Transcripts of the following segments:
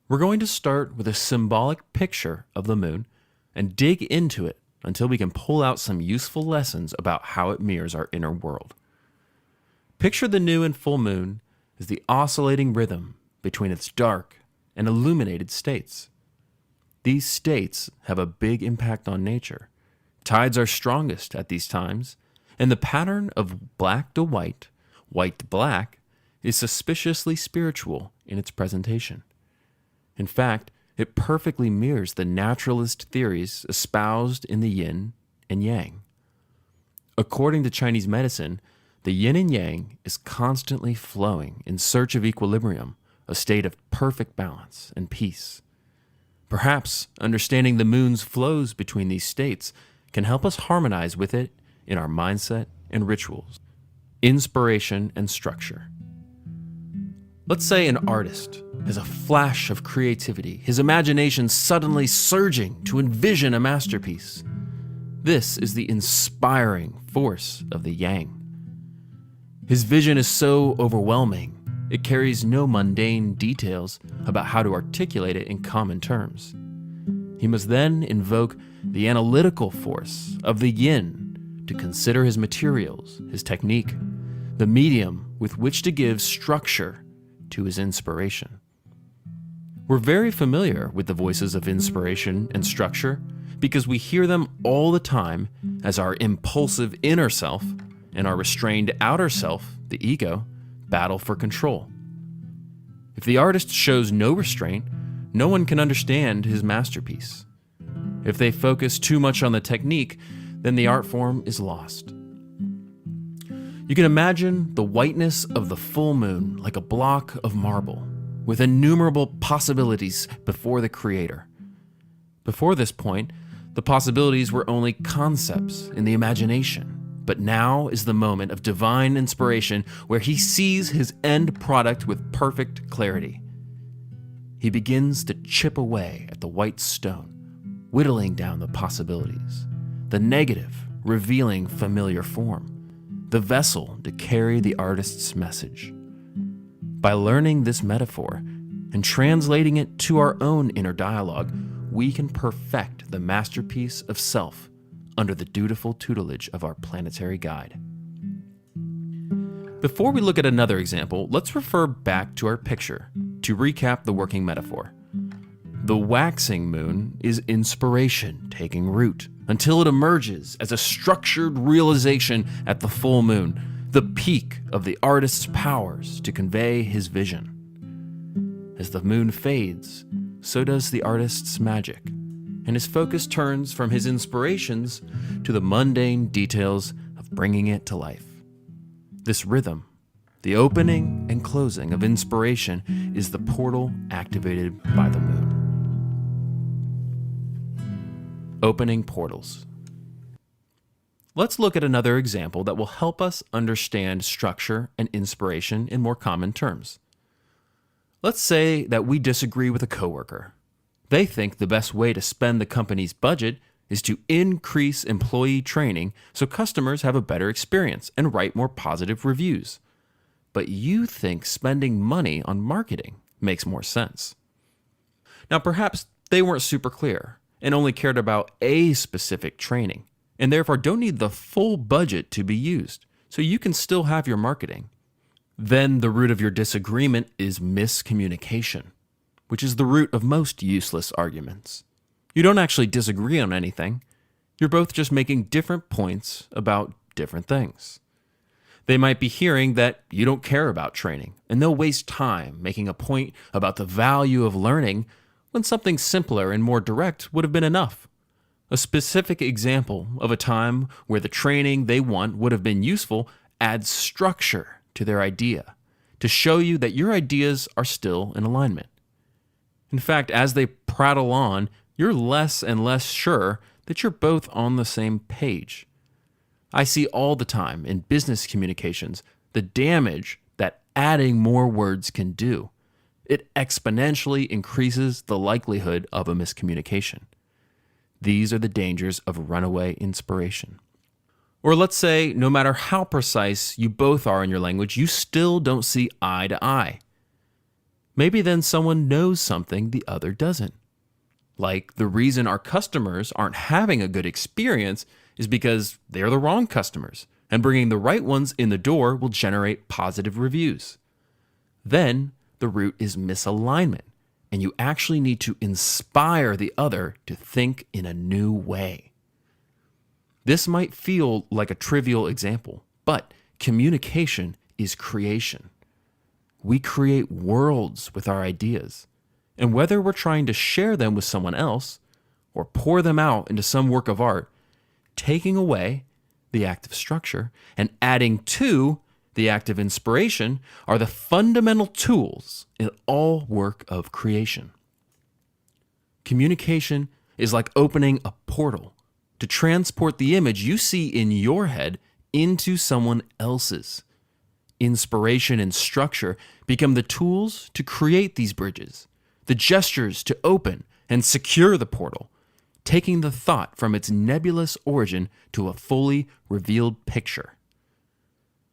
We're going to start with a symbolic picture of the moon and dig into it until we can pull out some useful lessons about how it mirrors our inner world. Picture the new and full moon as the oscillating rhythm between its dark and illuminated states. These states have a big impact on nature. Tides are strongest at these times, and the pattern of black to white, white to black, is suspiciously spiritual in its presentation. In fact, it perfectly mirrors the naturalist theories espoused in the yin and yang. According to Chinese medicine, the yin and yang is constantly flowing in search of equilibrium, a state of perfect balance and peace. Perhaps understanding the moon's flows between these states can help us harmonize with it in our mindset and rituals. Inspiration and structure. Let's say an artist has a flash of creativity, his imagination suddenly surging to envision a masterpiece. This is the inspiring force of the yang. His vision is so overwhelming, it carries no mundane details about how to articulate it in common terms. He must then invoke the analytical force of the yin to consider his materials, his technique, the medium with which to give structure to his inspiration. We're very familiar with the voices of inspiration and structure because we hear them all the time as our impulsive inner self and our restrained outer self, the ego, battle for control. If the artist shows no restraint, no one can understand his masterpiece. If they focus too much on the technique, then the art form is lost. You can imagine the whiteness of the full moon like a block of marble, with innumerable possibilities before the creator. Before this point, the possibilities were only concepts in the imagination, but now is the moment of divine inspiration where he sees his end product with perfect clarity. He begins to chip away at the white stone, whittling down the possibilities, the negative revealing familiar form, the vessel to carry the artist's message. By learning this metaphor and translating it to our own inner dialogue, we can perfect the masterpiece of self under the dutiful tutelage of our planetary guide. Before we look at another example, let's refer back to our picture to recap the working metaphor. The waxing moon is inspiration taking root until it emerges as a structured realization at the full moon, the peak of the artist's powers to convey his vision. As the moon fades, so does the artist's magic, and his focus turns from his inspirations to the mundane details of bringing it to life. This rhythm, the opening and closing of inspiration, is the portal activated by the moon. Opening portals. Let's look at another example that will help us understand structure and inspiration in more common terms. Let's say that we disagree with a coworker. They think the best way to spend the company's budget is to increase employee training so customers have a better experience and write more positive reviews. But you think spending money on marketing makes more sense. Now, perhaps they weren't super clear and only cared about a specific training, and therefore don't need the full budget to be used, so you can still have your marketing. Then the root of your disagreement is miscommunication, which is the root of most useless arguments. You don't actually disagree on anything. You're both just making different points about different things. They might be hearing that you don't care about training, and they'll waste time making a point about the value of learning when something simpler and more direct would have been enough. A specific example of a time where the training they want would have been useful adds structure to their idea to show you that your ideas are still in alignment. In fact, as they prattle on, you're less and less sure that you're both on the same page. I see all the time in business communications the damage that adding more words can do. It exponentially increases the likelihood of a miscommunication. These are the dangers of runaway inspiration. Or let's say, no matter how precise you both are in your language, you still don't see eye to eye. maybe then someone knows something the other doesn't. Like the reason our customers aren't having a good experience is because they're the wrong customers, and bringing the right ones in the door will generate positive reviews. Then the root is misalignment, and you actually need to inspire the other to think in a new way. This might feel like a trivial example, but communication is creation. We create worlds with our ideas, and whether we're trying to share them with someone else or pour them out into some work of art, taking away the act of structure and adding to the act of inspiration are the fundamental tools in all work of creation. Communication is like opening a portal to transport the image you see in your head into someone else's. Inspiration and structure become the tools to create these bridges, the gestures to open and secure the portal, taking the thought from its nebulous origin to a fully revealed picture.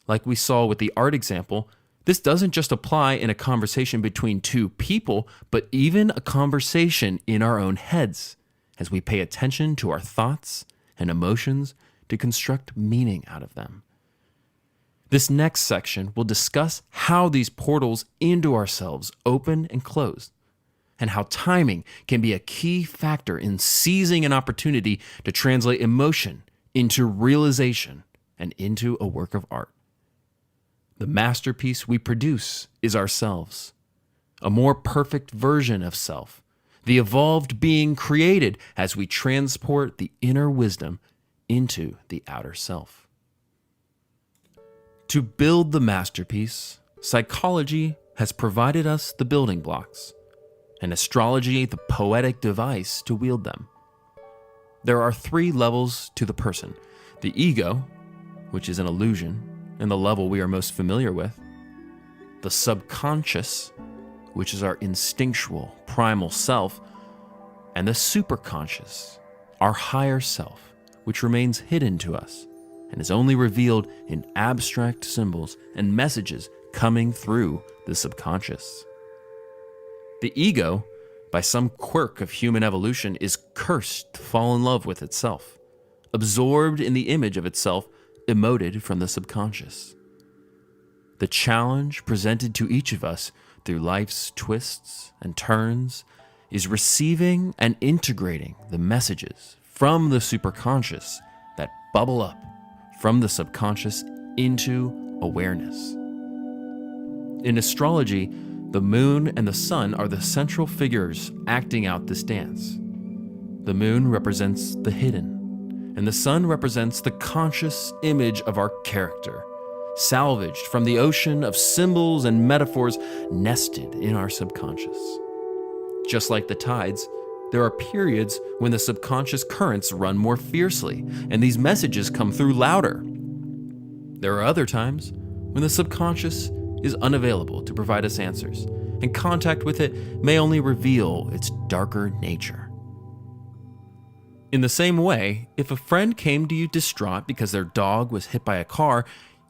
Like we saw with the art example, this doesn't just apply in a conversation between two people, but even a conversation in our own heads, as we pay attention to our thoughts and emotions to construct meaning out of them. This next section will discuss how these portals into ourselves open and close, and how timing can be a key factor in seizing an opportunity to translate emotion into realization and into a work of art. The masterpiece we produce is ourselves, a more perfect version of self, the evolved being created as we transport the inner wisdom into the outer self. To build the masterpiece, psychology has provided us the building blocks, and astrology the poetic device to wield them. There are 3 levels to the person: the ego, which is an illusion, and the level we are most familiar with; the subconscious, which is our instinctual, primal self; and the superconscious, our higher self, which remains hidden to us and is only revealed in abstract symbols and messages coming through the subconscious. The ego, by some quirk of human evolution, is cursed to fall in love with itself, absorbed in the image of itself emoted from the subconscious. The challenge presented to each of us through life's twists and turns is receiving and integrating the messages from the superconscious that bubble up from the subconscious into awareness. In astrology, the moon and the sun are the central figures acting out this dance. The moon represents the hidden, and the sun represents the conscious image of our character, salvaged from the ocean of symbols and metaphors nested in our subconscious. Just like the tides, there are periods when the subconscious currents run more fiercely, and these messages come through louder. There are other times when the subconscious is unavailable to provide us answers, and contact with it may only reveal its darker nature. In the same way, if a friend came to you distraught because their dog was hit by a car,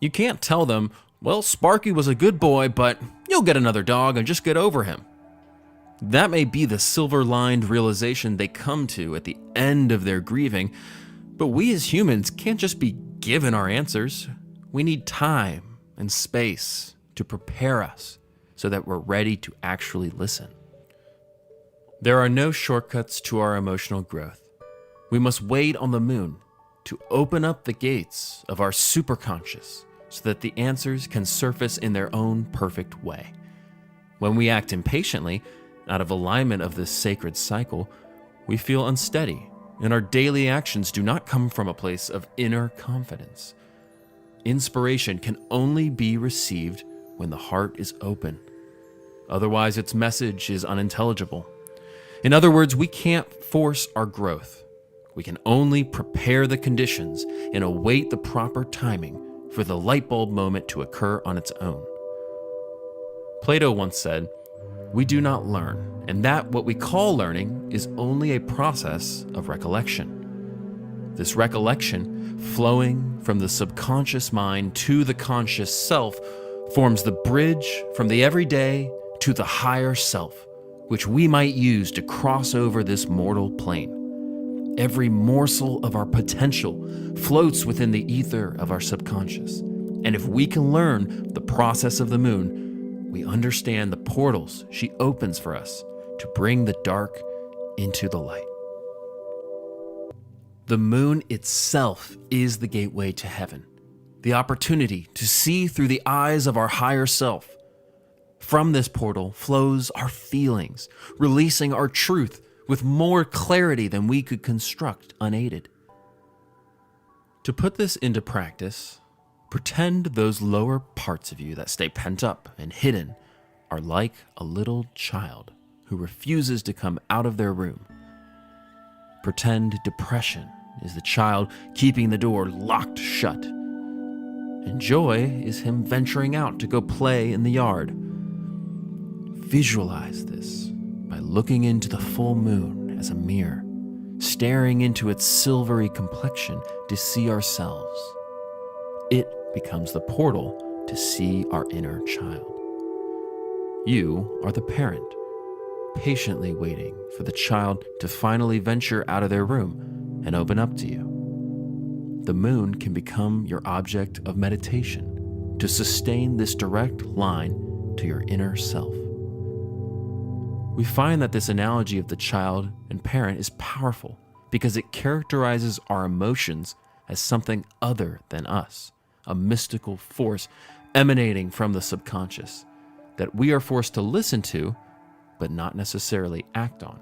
you can't tell them, "Well, Sparky was a good boy, but you'll get another dog and just get over him." That may be the silver-lined realization they come to at the end of their grieving, but we as humans can't just be given our answers. We need time and space to prepare us so that we're ready to actually listen. There are no shortcuts to our emotional growth. We must wait on the moon to open up the gates of our superconscious so that the answers can surface in their own perfect way. When we act impatiently, out of alignment of this sacred cycle, we feel unsteady, and our daily actions do not come from a place of inner confidence. Inspiration can only be received when the heart is open. Otherwise, its message is unintelligible. In other words, we can't force our growth. We can only prepare the conditions and await the proper timing for the light bulb moment to occur on its own. Plato once said, "We do not learn, and that what we call learning is only a process of recollection." This recollection, flowing from the subconscious mind to the conscious self, forms the bridge from the everyday to the higher self, which we might use to cross over this mortal plane. Every morsel of our potential floats within the ether of our subconscious. And if we can learn the process of the moon, we understand the portals she opens for us to bring the dark into the light. The moon itself is the gateway to heaven, the opportunity to see through the eyes of our higher self. From this portal flows our feelings, releasing our truth with more clarity than we could construct unaided. To put this into practice, pretend those lower parts of you that stay pent up and hidden are like a little child who refuses to come out of their room. Pretend depression is the child keeping the door locked shut, and joy is him venturing out to go play in the yard. Visualize this by looking into the full moon as a mirror, staring into its silvery complexion to see ourselves. It becomes the portal to see our inner child. You are the parent, patiently waiting for the child to finally venture out of their room and open up to you. The moon can become your object of meditation to sustain this direct line to your inner self. We find that this analogy of the child and parent is powerful because it characterizes our emotions as something other than us, a mystical force emanating from the subconscious that we are forced to listen to, but not necessarily act on.